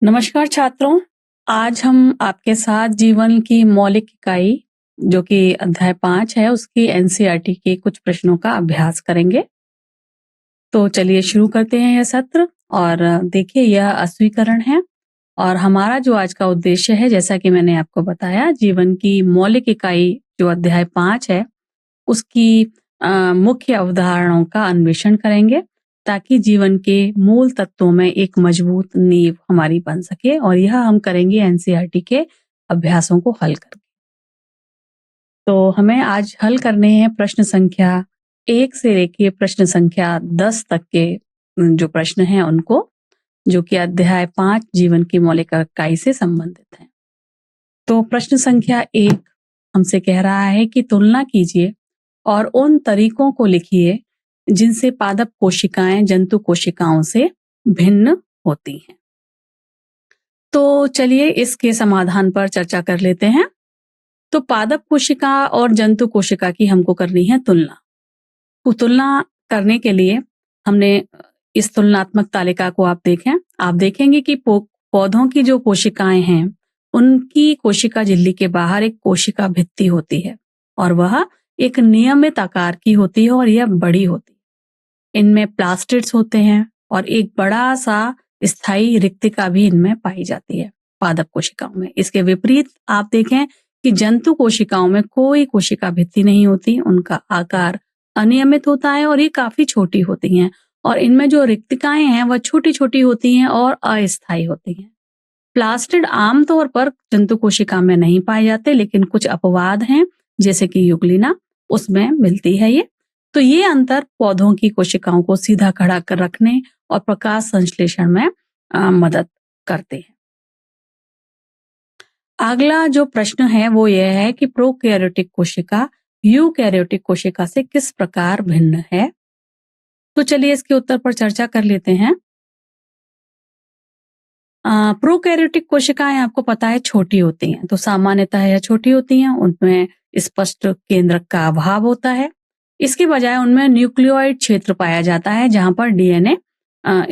नमस्कार छात्रों, आज हम आपके साथ जीवन की मौलिक इकाई जो कि अध्याय 5 है उसकी एनसीईआरटी के कुछ प्रश्नों का अभ्यास करेंगे। तो चलिए शुरू करते हैं यह सत्र। और देखिए, यह अस्वीकरण है और हमारा जो आज का उद्देश्य है, जैसा कि मैंने आपको बताया, जीवन की मौलिक इकाई जो अध्याय 5 है उसकी मुख्य अवधारणाओं का अन्वेषण करेंगे ताकि जीवन के मूल तत्वों में एक मजबूत नींव हमारी बन सके, और यह हम करेंगे एनसीईआरटी के अभ्यासों को हल करके। तो हमें आज हल करने हैं प्रश्न संख्या 1 से लेके प्रश्न संख्या 10 तक के जो प्रश्न हैं उनको, जो कि अध्याय 5 जीवन की मौलिक इकाई से संबंधित हैं। तो प्रश्न संख्या 1 हमसे कह रहा है कि तुलना कीजिए और उन तरीकों को लिखिए जिनसे पादप कोशिकाएं जंतु कोशिकाओं से भिन्न होती हैं। तो चलिए इसके समाधान पर चर्चा कर लेते हैं। तो पादप कोशिका और जंतु कोशिका की हमको करनी है तुलना। तो तुलना करने के लिए हमने इस तुलनात्मक तालिका को आप देखेंगे कि पौधों की जो कोशिकाएं हैं उनकी कोशिका झिल्ली के बाहर एक कोशिका भित्ति होती है और वह एक नियमित आकार की होती है और यह बड़ी होती है। इनमें प्लास्टिड्स होते हैं और एक बड़ा सा स्थायी रिक्तिका भी इनमें पाई जाती है पादप कोशिकाओं में। इसके विपरीत आप देखें कि जंतु कोशिकाओं में कोई कोशिका भित्ति नहीं होती, उनका आकार अनियमित होता है और ये काफी छोटी होती हैं और इनमें जो रिक्तिकाएं हैं वह छोटी छोटी होती हैं और अस्थायी होती हैं। प्लास्टिड आमतौर पर जंतु कोशिका में नहीं पाए जाते, लेकिन कुछ अपवाद हैं जैसे कि यूग्लिना, उसमें मिलती है ये। तो ये अंतर पौधों की कोशिकाओं को सीधा खड़ा कर रखने और प्रकाश संश्लेषण में मदद करते हैं। अगला जो प्रश्न है वो यह है कि प्रोकैरियोटिक कोशिका यूकैरियोटिक कोशिका से किस प्रकार भिन्न है। तो चलिए इसके उत्तर पर चर्चा कर लेते हैं। प्रोकैरियोटिक कोशिकाएं आपको पता है छोटी होती हैं, तो सामान्यतः यह छोटी होती हैं, उनमें स्पष्ट केंद्रक का अभाव होता है। इसके बजाय उनमें न्यूक्लियोइड क्षेत्र पाया जाता है जहां पर डीएनए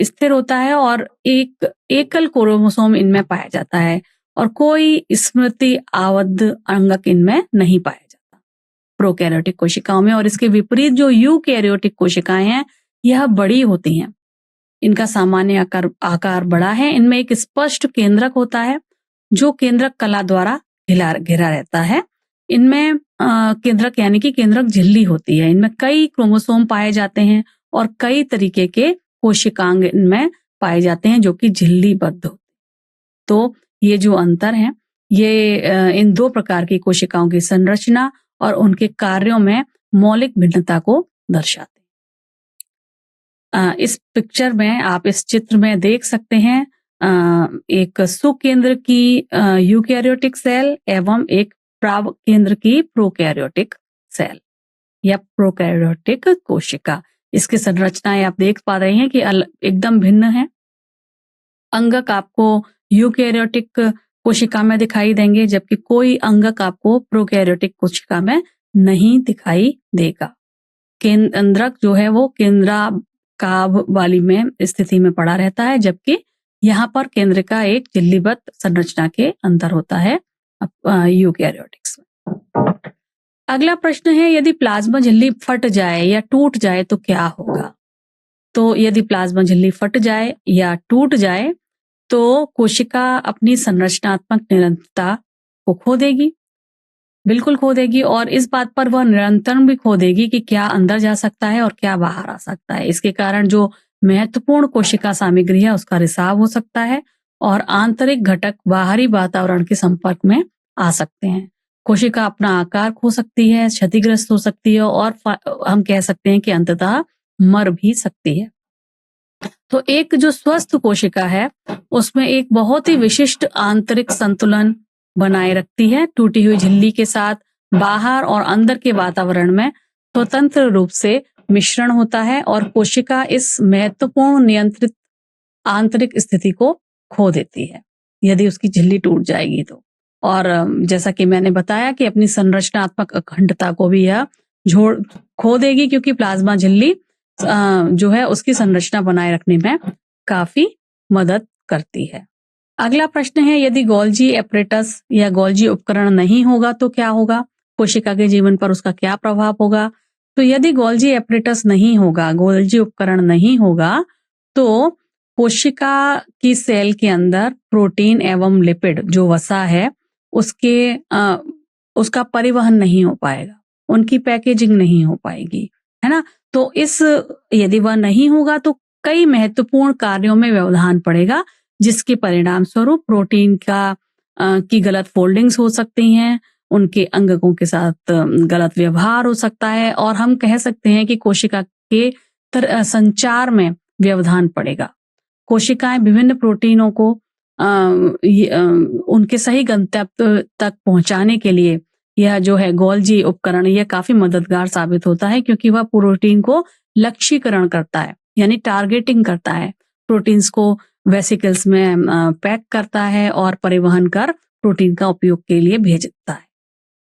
स्थिर होता है और एक एकल क्रोमोसोम इनमें पाया जाता है और कोई स्मृति आबद्ध अंगक इनमें नहीं पाया जाता प्रोकैरियोटिक कोशिकाओं में। और इसके विपरीत जो यूकैरियोटिक कोशिकाएं हैं यह बड़ी होती हैं, इनका सामान्य आकार बड़ा है, इनमें एक स्पष्ट केंद्रक होता है जो केंद्रक कला द्वारा घिरा रहता है। इनमें केंद्रक यानी कि केंद्रक झिल्ली होती है, इनमें कई क्रोमोसोम पाए जाते हैं और कई तरीके के कोशिकांग इनमें पाए जाते हैं जो कि झिल्लीबद्ध होते हैं। तो ये जो अंतर है ये इन दो प्रकार की कोशिकाओं की संरचना और उनके कार्यों में मौलिक भिन्नता को दर्शाते हैं। इस पिक्चर में आप इस चित्र में देख सकते हैं एक सुकेंद्र की यूकैरियोटिक सेल एवं एक प्राव केंद्र की प्रोकैरियोटिक सेल या प्रोकैरियोटिक कोशिका। इसकी संरचनाएं आप देख पा रहे हैं कि एकदम भिन्न है। अंगक आपको यूकैरियोटिक कोशिका में दिखाई देंगे जबकि कोई अंगक आपको प्रोकैरियोटिक कोशिका में नहीं दिखाई देगा। केंद्रक जो है वो केंद्राकाभ वाली में स्थिति में पड़ा रहता है, जबकि यहाँ पर केंद्र का एक झिल्लीबद्ध संरचना के अंदर होता है यूकैरियोटिक्स में। अगला प्रश्न है, यदि प्लाज्मा झिल्ली फट जाए या टूट जाए तो क्या होगा। तो यदि प्लाज्मा झिल्ली फट जाए या टूट जाए तो कोशिका अपनी संरचनात्मक निरंतरता को खो देगी, बिल्कुल खो देगी, और इस बात पर वह निरंतरण भी खो देगी कि क्या अंदर जा सकता है और क्या बाहर आ सकता है। इसके कारण जो महत्वपूर्ण कोशिका सामग्री है उसका रिसाव हो सकता है और आंतरिक घटक बाहरी वातावरण के संपर्क में आ सकते हैं। कोशिका अपना आकार खो सकती है, क्षतिग्रस्त हो सकती है और हम कह सकते हैं कि अंततः मर भी सकती है। तो एक जो स्वस्थ कोशिका है उसमें एक बहुत ही विशिष्ट आंतरिक संतुलन बनाए रखती है। टूटी हुई झिल्ली के साथ बाहर और अंदर के वातावरण में स्वतंत्र रूप से मिश्रण होता है और कोशिका इस महत्वपूर्ण नियंत्रित आंतरिक स्थिति को खो देती है यदि उसकी झिल्ली टूट जाएगी तो। और जैसा कि मैंने बताया कि अपनी संरचनात्मक अखंडता को भी यह खो देगी, क्योंकि प्लाज्मा झिल्ली जो है उसकी संरचना बनाए रखने में काफी मदद करती है। अगला प्रश्न है, यदि गोल्जी एपरेटस या गोल्जी उपकरण नहीं होगा तो क्या होगा? कोशिका के जीवन पर उसका क्या प्रभाव होगा? तो यदि गोल्जी एपरेटस नहीं होगा, गोल्जी उपकरण नहीं होगा, तो कोशिका की सेल के अंदर प्रोटीन एवं लिपिड जो वसा है उसका परिवहन नहीं हो पाएगा, उनकी पैकेजिंग नहीं हो पाएगी, है ना? तो यदि वह नहीं होगा तो कई महत्वपूर्ण कार्यों में व्यवधान पड़ेगा, जिसके परिणाम स्वरूप प्रोटीन की गलत फोल्डिंग्स हो सकती हैं, उनके अंगकों के साथ गलत व्यवहार हो सकता है, और हम कह सकते हैं कि कोशिका के संचार में व्यवधान पड़ेगा। कोशिकाएं विभिन्न प्रोटीनों को उनके सही गंतव्य तक पहुंचाने के लिए यह जो है गोल्जी उपकरण यह काफी मददगार साबित होता है, क्योंकि वह प्रोटीन को लक्ष्यीकरण करता है, यानी टारगेटिंग करता है, प्रोटीन्स को वेसिकल्स में पैक करता है और परिवहन कर प्रोटीन का उपयोग के लिए भेजता है।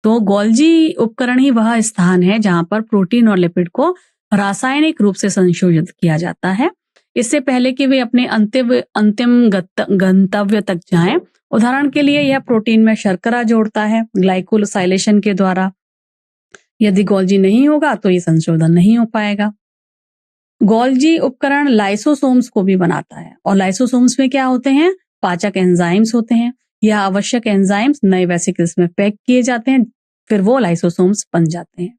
तो गोल्जी उपकरण ही वह स्थान है जहां पर प्रोटीन और लिपिड को रासायनिक रूप से संशोधित किया जाता है, इससे पहले कि वे अपने अंतिम गंतव्य तक जाएं। उदाहरण के लिए यह प्रोटीन में शर्करा जोड़ता है ग्लाइकोसाइलेशन के द्वारा। यदि गोल्जी नहीं होगा तो ये संशोधन नहीं हो पाएगा। गोल्जी उपकरण लाइसोसोम्स को भी बनाता है, और लाइसोसोम्स में क्या होते हैं? पाचक एंजाइम्स होते हैं। यह आवश्यक एंजाइम्स नए वेसिकल्स में पैक किए जाते हैं, फिर वो लाइसोसोम्स बन जाते हैं।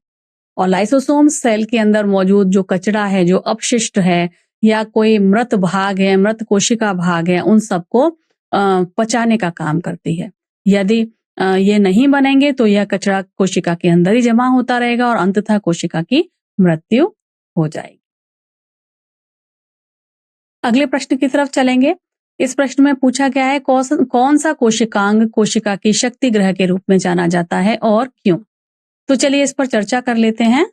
और लाइसोसोम्स सेल के अंदर मौजूद जो कचरा है, जो अपशिष्ट है, या कोई मृत भाग है, मृत कोशिका भाग है, उन सबको पचाने का काम करती है। यदि ये नहीं बनेंगे तो यह कचरा कोशिका के अंदर ही जमा होता रहेगा और अंततः कोशिका की मृत्यु हो जाएगी। अगले प्रश्न की तरफ चलेंगे। इस प्रश्न में पूछा गया है, कौन सा कोशिकांग कोशिका की शक्ति ग्रह के रूप में जाना जाता है और क्यों? तो चलिए इस पर चर्चा कर लेते हैं।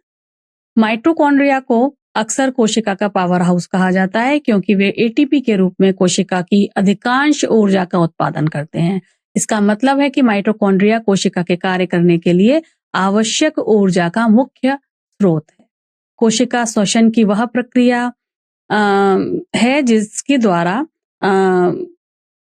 माइटोकॉन्ड्रिया को अक्सर कोशिका का पावर हाउस कहा जाता है, क्योंकि वे एटीपी के रूप में कोशिका की अधिकांश ऊर्जा का उत्पादन करते हैं। इसका मतलब है कि माइटोकॉन्ड्रिया कोशिका के कार्य करने के लिए आवश्यक ऊर्जा का मुख्य स्रोत है। कोशिका श्वसन की वह प्रक्रिया है जिसके द्वारा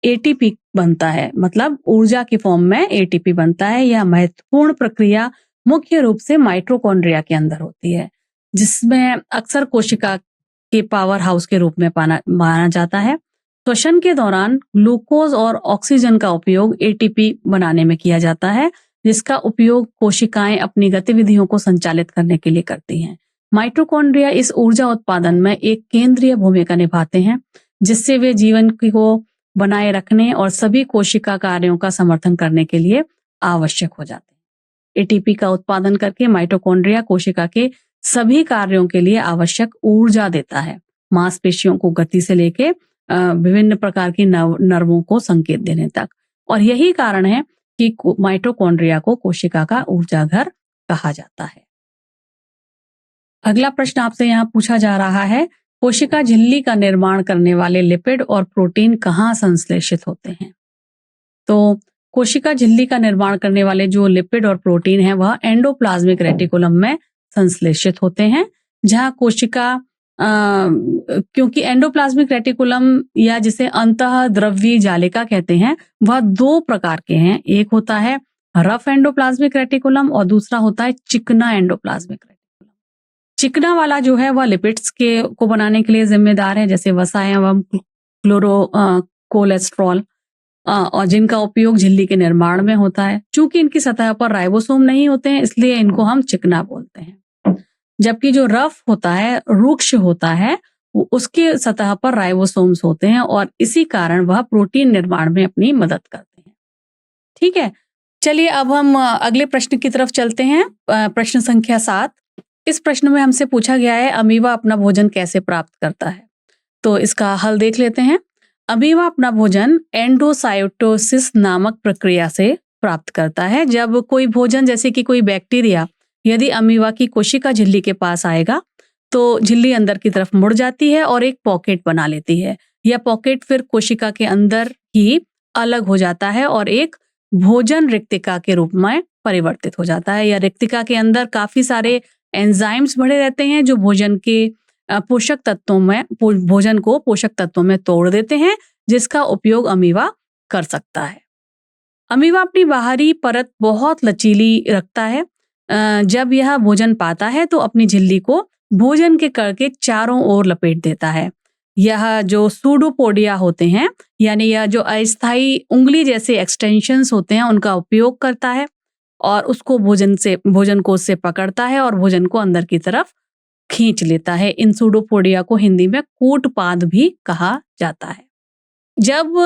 एटीपी बनता है, मतलब ऊर्जा की फॉर्म में एटीपी बनता है। यह महत्वपूर्ण प्रक्रिया मुख्य रूप से माइटोकॉन्ड्रिया के अंदर होती है, जिसमें अक्सर कोशिका के पावर हाउस के रूप में माना जाता है। श्वसन के दौरान ग्लूकोज और ऑक्सीजन का उपयोग एटीपी बनाने में किया जाता है, जिसका उपयोग कोशिकाएं अपनी गतिविधियों को संचालित करने के लिए करती हैं। माइटोकॉन्ड्रिया इस ऊर्जा उत्पादन में एक केंद्रीय भूमिका निभाते हैं, जिससे वे जीवन को बनाए रखने और सभी कोशिका कार्यों का समर्थन करने के लिए आवश्यक हो जाते हैं। एटीपी का उत्पादन करके माइटोकॉन्ड्रिया कोशिका के सभी कार्यों के लिए आवश्यक ऊर्जा देता है, मांसपेशियों को गति से लेके विभिन्न प्रकार की नर्वों को संकेत देने तक। और यही कारण है कि माइटोकॉन्ड्रिया को कोशिका का ऊर्जा घर कहा जाता है। अगला प्रश्न आपसे यहाँ पूछा जा रहा है, कोशिका झिल्ली का निर्माण करने वाले लिपिड और प्रोटीन कहाँ संश्लेषित होते हैं? तो कोशिका झिल्ली का निर्माण करने वाले जो लिपिड और प्रोटीन है वह एंडोप्लाज्मिक रेटिकुलम में संश्लेषित होते हैं, जहां कोशिका क्योंकि एंडोप्लाज्मिक रेटिकुलम या जिसे अंतः द्रव्यी जालिका कहते हैं, वह दो प्रकार के हैं। एक होता है रफ एंडोप्लाज्मिक रेटिकुलम और दूसरा होता है चिकना एंडोप्लाज्मिक रेटिकुलम। चिकना वाला जो है वह लिपिड्स को बनाने के लिए जिम्मेदार है, जैसे वसा एवं कोलेस्ट्रॉल, और जिनका उपयोग झिल्ली के निर्माण में होता है। चूंकि इनकी सतह पर राइबोसोम नहीं होते हैं, इसलिए इनको हम चिकना बोलते हैं। जबकि जो रफ होता है, रुक्ष होता है, उसके सतह पर राइबोसोम्स होते हैं और इसी कारण वह प्रोटीन निर्माण में अपनी मदद करते हैं। ठीक है, चलिए अब हम अगले प्रश्न की तरफ चलते हैं। प्रश्न संख्या 7। इस प्रश्न में हमसे पूछा गया है, अमीबा अपना भोजन कैसे प्राप्त करता है? तो इसका हल देख लेते हैं। अमीबा अपना भोजन एंडोसाइटोसिस नामक प्रक्रिया से प्राप्त करता है। जब कोई भोजन जैसे कि कोई बैक्टीरिया यदि अमीबा की कोशिका झिल्ली के पास आएगा तो झिल्ली अंदर की तरफ मुड़ जाती है और एक पॉकेट बना लेती है। यह पॉकेट फिर कोशिका के अंदर ही अलग हो जाता है और एक भोजन रिक्तिका के रूप में परिवर्तित हो जाता है। यह रिक्तिका के अंदर काफी सारे एंजाइम्स भरे रहते हैं जो भोजन को पोषक तत्वों में तोड़ देते हैं, जिसका उपयोग अमीबा कर सकता है। अमीबा अपनी बाहरी परत बहुत लचीली रखता है। जब यह भोजन पाता है तो अपनी झिल्ली को भोजन के कण के चारों ओर लपेट देता है। यह जो सूडोपोडिया होते हैं, यानी यह जो अस्थायी उंगली जैसे एक्सटेंशंस होते हैं, उनका उपयोग करता है और उसको भोजन को उससे पकड़ता है और भोजन को अंदर की तरफ खींच लेता है। इन सूडोपोडिया को हिंदी में कूटपाद भी कहा जाता है। जब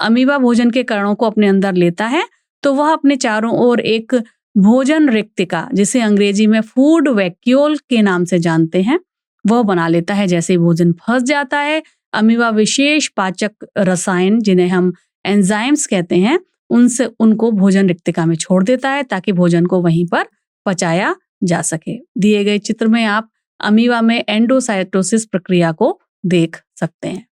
अमीबा भोजन के कणों को अपने अंदर लेता है तो वह अपने चारों ओर एक भोजन रिक्तिका, जिसे अंग्रेजी में फूड वैक्यूल के नाम से जानते हैं, वह बना लेता है। जैसे ही भोजन फंस जाता है, अमीबा विशेष पाचक रसायन, जिन्हें हम एंजाइम्स कहते हैं, उनको भोजन रिक्तिका में छोड़ देता है ताकि भोजन को वहीं पर पचाया जा सके। दिए गए चित्र में आप अमीबा में एंडोसाइटोसिस प्रक्रिया को देख सकते हैं।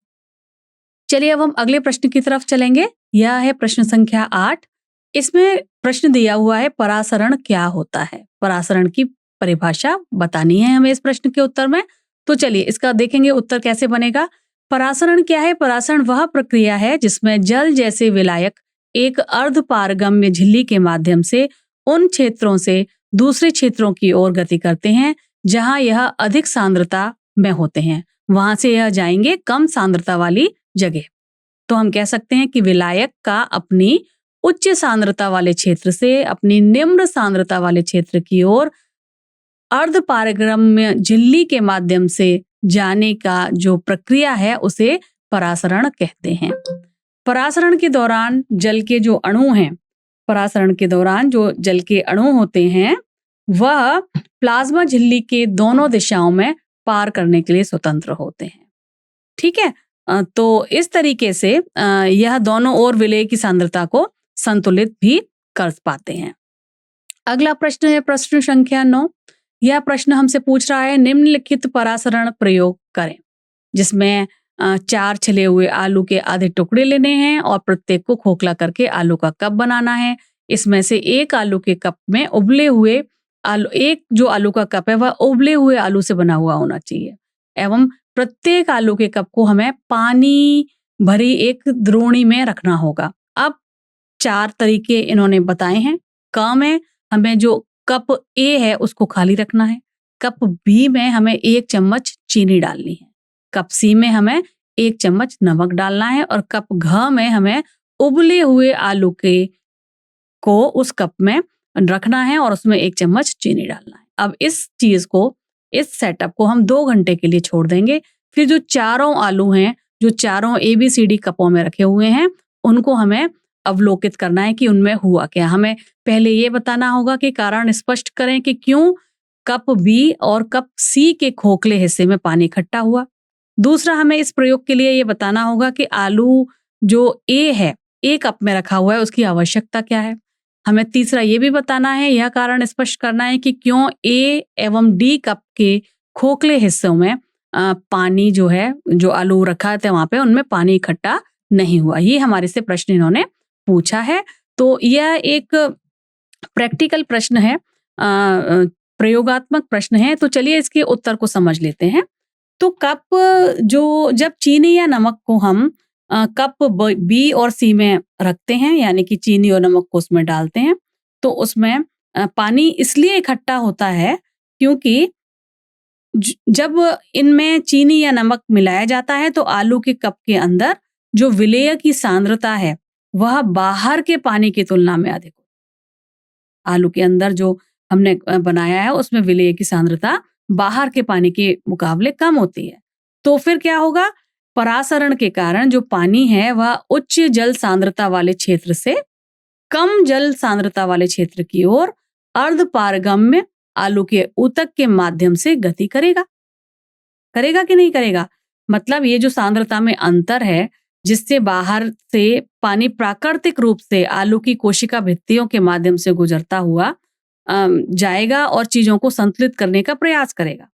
चलिए अब हम अगले प्रश्न की तरफ चलेंगे। यह है प्रश्न संख्या 8। इसमें प्रश्न दिया हुआ है परासरण क्या होता है। परासरण की परिभाषा बतानी है हमें इस प्रश्न के उत्तर में। तो चलिए इसका देखेंगे उत्तर कैसे बनेगा। परासरण क्या है? परासरण वह प्रक्रिया है जिसमें जल जैसे विलायक एक अर्धपारगम्य झिल्ली के माध्यम से उन क्षेत्रों से दूसरे क्षेत्रों की ओर गति करते हैं जहां यह अधिक सांद्रता में होते हैं, वहां से यह जाएंगे कम सांद्रता वाली जगह। तो हम कह सकते हैं कि विलायक का अपनी उच्च सांद्रता वाले क्षेत्र से अपनी निम्न सांद्रता वाले क्षेत्र की ओर अर्धपारगम्य झिल्ली के माध्यम से जाने का जो प्रक्रिया है उसे परासरण कहते हैं। परासरण के दौरान जल के जो अणु हैं, परासरण के दौरान जो जल के अणु होते हैं वह प्लाज्मा झिल्ली के दोनों दिशाओं में पार करने के लिए स्वतंत्र होते हैं। ठीक है, तो इस तरीके से यह दोनों ओर विलेय की सांद्रता को संतुलित भी कर पाते हैं। अगला प्रश्न है प्रश्न संख्या 9। यह प्रश्न हमसे पूछ रहा है निम्नलिखित परासरण प्रयोग करें, जिसमें 4 छिले हुए आलू के आधे टुकड़े लेने हैं और प्रत्येक को खोखला करके आलू का कप बनाना है। इसमें से एक आलू के कप में उबले हुए आलू, एक जो आलू का कप है वह उबले हुए आलू से बना हुआ होना चाहिए एवं प्रत्येक आलू के कप को हमें पानी भरी एक द्रोणी में रखना होगा। अब 4 तरीके इन्होंने बताए हैं। क में हमें जो कप ए है उसको खाली रखना है, कप बी में हमें 1 चम्मच चीनी डालनी है, कप सी में हमें 1 चम्मच नमक डालना है और कप घ में हमें उबले हुए आलू को उस कप में रखना है और उसमें 1 चम्मच चीनी डालना है। अब इस सेटअप को हम 2 घंटे के लिए छोड़ देंगे। फिर जो चारों आलू हैं, जो चारों ABCD कपों में रखे हुए हैं, उनको हमें अवलोकित करना है कि उनमें हुआ क्या। हमें पहले ये बताना होगा कि कारण स्पष्ट करें कि क्यों कप बी और कप सी के खोखले हिस्से में पानी इकट्ठा हुआ। दूसरा, हमें इस प्रयोग के लिए ये बताना होगा कि आलू जो ए है, ए कप में रखा हुआ है, उसकी आवश्यकता क्या है। हमें तीसरा ये भी बताना है, यह कारण स्पष्ट करना है कि क्यों ए एवं डी कप के खोखले हिस्सों में पानी जो है, जो आलू रखा था वहां पे, उनमें पानी इकट्ठा नहीं हुआ। ये हमारे से प्रश्न इन्होंने पूछा है। तो यह एक प्रैक्टिकल प्रश्न है, प्रयोगात्मक प्रश्न है। तो चलिए इसके उत्तर को समझ लेते हैं। तो जब चीनी या नमक को हम कप बी और सी में रखते हैं, यानी कि चीनी और नमक को उसमें डालते हैं, तो उसमें पानी इसलिए इकट्ठा होता है क्योंकि जब इनमें चीनी या नमक मिलाया जाता है तो आलू के कप के अंदर जो विलेय की सांद्रता है वह बाहर के पानी की तुलना में अधिक होती है। आलू के अंदर जो हमने बनाया है उसमें विलेय की सांद्रता बाहर के पानी के मुकाबले कम होती है। तो फिर क्या होगा, परासरण के कारण जो पानी है वह उच्च जल सांद्रता वाले क्षेत्र से कम जल सांद्रता वाले क्षेत्र की ओर अर्धपारगम्य आलू के ऊतक के माध्यम से गति करेगा कि नहीं करेगा। मतलब ये जो सांद्रता में अंतर है, जिससे बाहर से पानी प्राकृतिक रूप से आलू की कोशिका भित्तियों के माध्यम से गुजरता हुआ जाएगा और चीजों को संतुलित करने का प्रयास करेगा।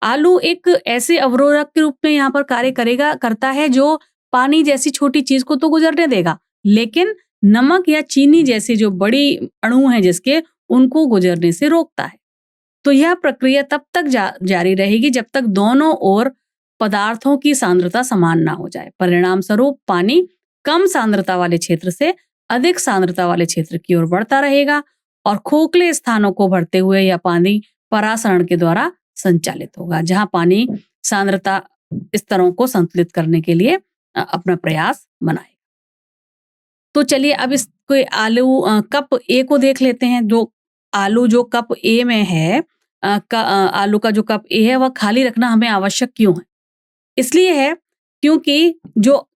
आलू एक ऐसे अवरोधक के रूप में यहाँ पर कार्य करता है जो पानी जैसी छोटी चीज को तो गुजरने देगा, लेकिन नमक या चीनी जैसी जो बड़ी अणु हैं जिसके, उनको गुजरने से रोकता है। तो यह प्रक्रिया तब तक जारी रहेगी जब तक दोनों ओर पदार्थों की सांद्रता समान ना हो जाए। परिणाम स्वरूप पानी कम सांद्रता वाले क्षेत्र से अधिक सांद्रता वाले क्षेत्र की ओर बढ़ता रहेगा और खोखले स्थानों को भरते हुए यह पानी परासरण के द्वारा संचालित होगा, जहां पानी सांद्रता स्तरों को संतुलित करने के लिए अपना प्रयास बनाएगा। तो चलिए अब इस कोई कप ए को देख लेते हैं। आलू जो कप ए में है, आलू का जो कप ए है वह खाली रखना हमें आवश्यक क्यों है? इसलिए है क्योंकि जो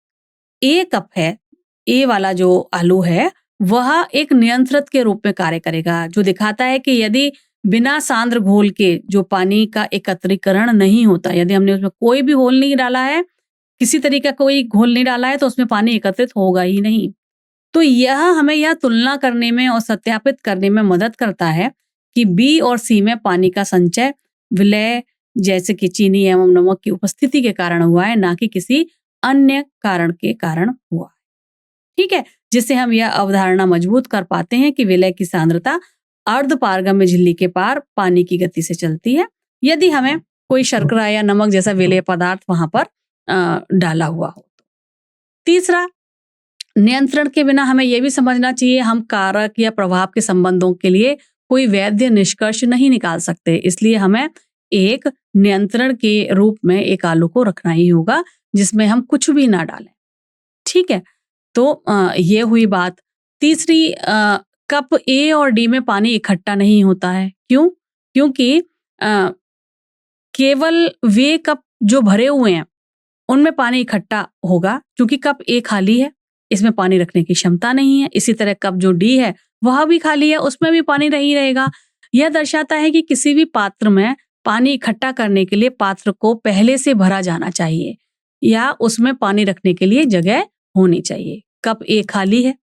ए कप है, ए वाला जो आलू है वह एक नियंत्रक के रूप में कार्य करेगा, जो दिखाता है कि यदि बिना सांद्र घोल के जो पानी का एकत्रीकरण नहीं होता, यदि हमने उसमें कोई भी घोल नहीं डाला है, किसी तरीके का कोई घोल नहीं डाला है, तो उसमें पानी एकत्रित होगा ही नहीं। तो यह हमें यह तुलना करने में और सत्यापित करने में मदद करता है कि बी और सी में पानी का संचय विलय जैसे कि चीनी एवं नमक की उपस्थिति के कारण हुआ है, ना कि किसी अन्य कारण के कारण हुआ। ठीक है, जिससे हम यह अवधारणा मजबूत कर पाते हैं कि विलय की सांद्रता अर्ध पारगम्य झिल्ली के पार पानी की गति से चलती है, यदि हमें कोई शर्करा या नमक जैसा विलेय पदार्थ वहां पर डाला हुआ हो। तीसरा, नियंत्रण के बिना हमें यह भी समझना चाहिए हम कारक या प्रभाव के संबंधों के लिए कोई वैध निष्कर्ष नहीं निकाल सकते, इसलिए हमें एक नियंत्रण के रूप में एक आलू को रखना ही होगा जिसमें हम कुछ भी ना डालें। ठीक है, तो ये हुई बात। तीसरी, कप ए और डी में पानी इकट्ठा नहीं होता है। क्यों? क्योंकि केवल वे कप जो भरे हुए हैं उनमें पानी इकट्ठा होगा, क्योंकि कप ए खाली है, इसमें पानी रखने की क्षमता नहीं है। इसी तरह कप जो डी है वह भी खाली है, उसमें भी पानी नहीं रहेगा। यह दर्शाता है कि किसी भी पात्र में पानी इकट्ठा करने के लिए पात्र को पहले से भरा जाना चाहिए या उसमें पानी रखने के लिए जगह होनी चाहिए। कप ए खाली है,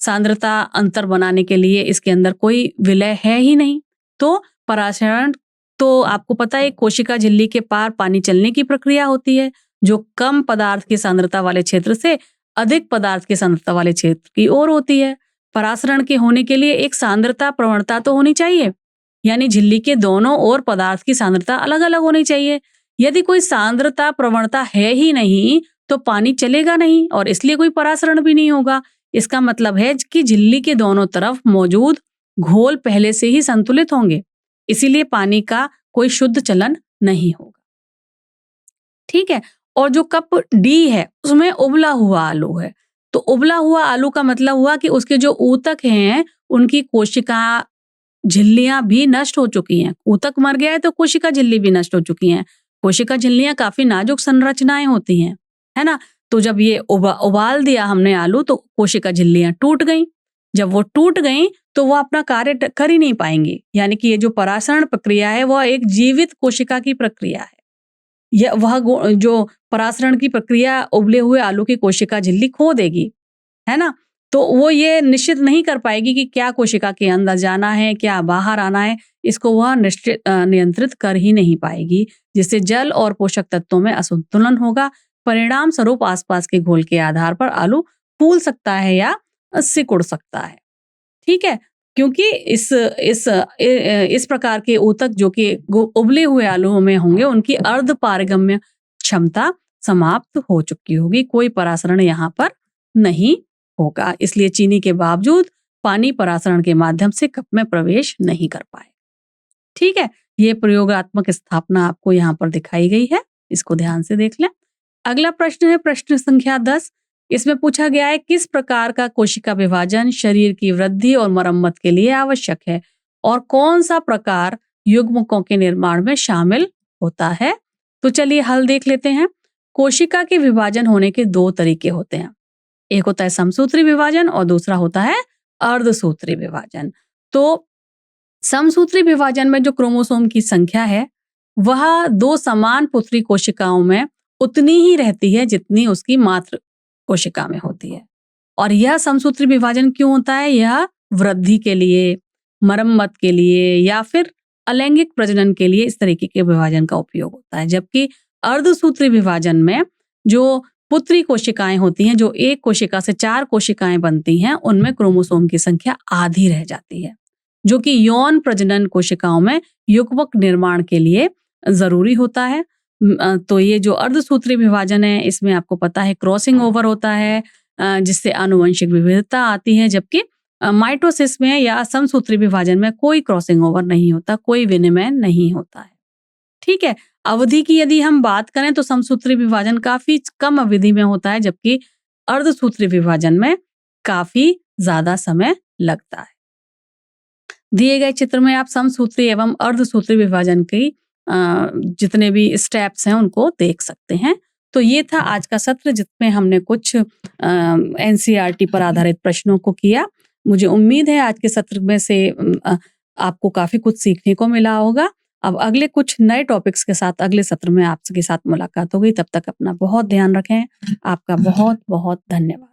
सांद्रता अंतर बनाने के लिए इसके अंदर कोई विलय है ही नहीं, तो परासरण तो आपको पता है कोशिका झिल्ली के पार पानी चलने की प्रक्रिया होती है, जो कम पदार्थ की सांद्रता वाले क्षेत्र से अधिक पदार्थ की सांद्रता वाले क्षेत्र की ओर होती है। परासरण के होने के लिए एक सांद्रता प्रवणता तो होनी चाहिए, यानी झिल्ली के दोनों ओर पदार्थ की सांद्रता अलग अलग होनी चाहिए। यदि कोई सांद्रता प्रवणता है ही नहीं तो पानी चलेगा नहीं और इसलिए कोई परासरण भी नहीं होगा। इसका मतलब है कि झिल्ली के दोनों तरफ मौजूद घोल पहले से ही संतुलित होंगे, इसीलिए पानी का कोई शुद्ध चलन नहीं होगा। ठीक है, और जो कप डी है उसमें उबला हुआ आलू है, तो उबला हुआ आलू का मतलब हुआ कि उसके जो ऊतक हैं उनकी कोशिका झिल्लियां भी नष्ट हो चुकी हैं। ऊतक मर गया है तो कोशिका झिल्ली भी नष्ट हो चुकी हैं। कोशिका झिल्लियां काफी नाजुक संरचनाएं होती हैं, है ना। तो जब ये उबाल दिया हमने आलू तो कोशिका झिल्लियां टूट गई। जब वो टूट गई तो वो अपना कार्य कर ही नहीं पाएंगी, यानी कि ये जो परासरण प्रक्रिया है वह एक जीवित कोशिका की प्रक्रिया है। यह वह जो परासरण की प्रक्रिया उबले हुए आलू की कोशिका झिल्ली खो देगी, है ना। तो वो ये निश्चित नहीं कर पाएगी कि क्या कोशिका के अंदर जाना है, क्या बाहर आना है, इसको वह नियंत्रित कर ही नहीं पाएगी, जिससे जल और पोषक तत्वों में असंतुलन होगा। परिणाम स्वरूप आसपास के घोल के आधार पर आलू फूल सकता है या सिकुड़ सकता है। ठीक है, क्योंकि इस प्रकार के ऊतक जो कि उबले हुए आलूओं में होंगे उनकी अर्ध पारगम्य क्षमता समाप्त हो चुकी होगी, कोई परासरण यहाँ पर नहीं होगा। इसलिए चीनी के बावजूद पानी परासरण के माध्यम से कप में प्रवेश नहीं कर पाए। ठीक है, ये प्रयोगात्मक स्थापना आपको यहाँ पर दिखाई गई है, इसको ध्यान से देख लें। अगला प्रश्न है प्रश्न संख्या 10। इसमें पूछा गया है किस प्रकार का कोशिका विभाजन शरीर की वृद्धि और मरम्मत के लिए आवश्यक है और कौन सा प्रकार युग्मकों के निर्माण में शामिल होता है। तो चलिए हल देख लेते हैं। कोशिका के विभाजन होने के दो तरीके होते हैं, एक होता है समसूत्री विभाजन और दूसरा होता है अर्धसूत्री विभाजन। तो समसूत्री विभाजन में जो क्रोमोसोम की संख्या है वह दो समान पुत्री कोशिकाओं में उतनी ही रहती है जितनी उसकी मातृ कोशिका में होती है। और यह समसूत्री विभाजन क्यों होता है? यह वृद्धि के लिए, मरम्मत के लिए या फिर अलैंगिक प्रजनन के लिए इस तरीके के विभाजन का उपयोग होता है। जबकि अर्धसूत्री विभाजन में जो पुत्री कोशिकाएं होती हैं, जो एक कोशिका से 4 कोशिकाएं बनती हैं, उनमें क्रोमोसोम की संख्या आधी रह जाती है, जो कि यौन प्रजनन कोशिकाओं में युग्मक निर्माण के लिए जरूरी होता है। तो ये जो अर्धसूत्री विभाजन है इसमें आपको पता है क्रॉसिंग ओवर होता है, जिससे आनुवंशिक विविधता आती है, जबकि माइटोसिस में या समसूत्री विभाजन में कोई क्रॉसिंग ओवर नहीं होता, कोई विनिमय नहीं होता है। ठीक है। अवधि की यदि हम बात करें तो समसूत्री विभाजन काफी कम अवधि में होता है, जबकि अर्धसूत्री विभाजन में काफी ज्यादा समय लगता है। दिए गए चित्र में आप समसूत्री एवं अर्धसूत्री विभाजन की जितने भी स्टेप्स हैं उनको देख सकते हैं। तो ये था आज का सत्र, जिसमें हमने कुछ एनसीईआरटी पर आधारित प्रश्नों को किया। मुझे उम्मीद है आज के सत्र में से आपको काफी कुछ सीखने को मिला होगा। अब अगले कुछ नए टॉपिक्स के साथ अगले सत्र में आपके साथ मुलाकात होगी। तब तक अपना बहुत ध्यान रखें। आपका बहुत बहुत धन्यवाद।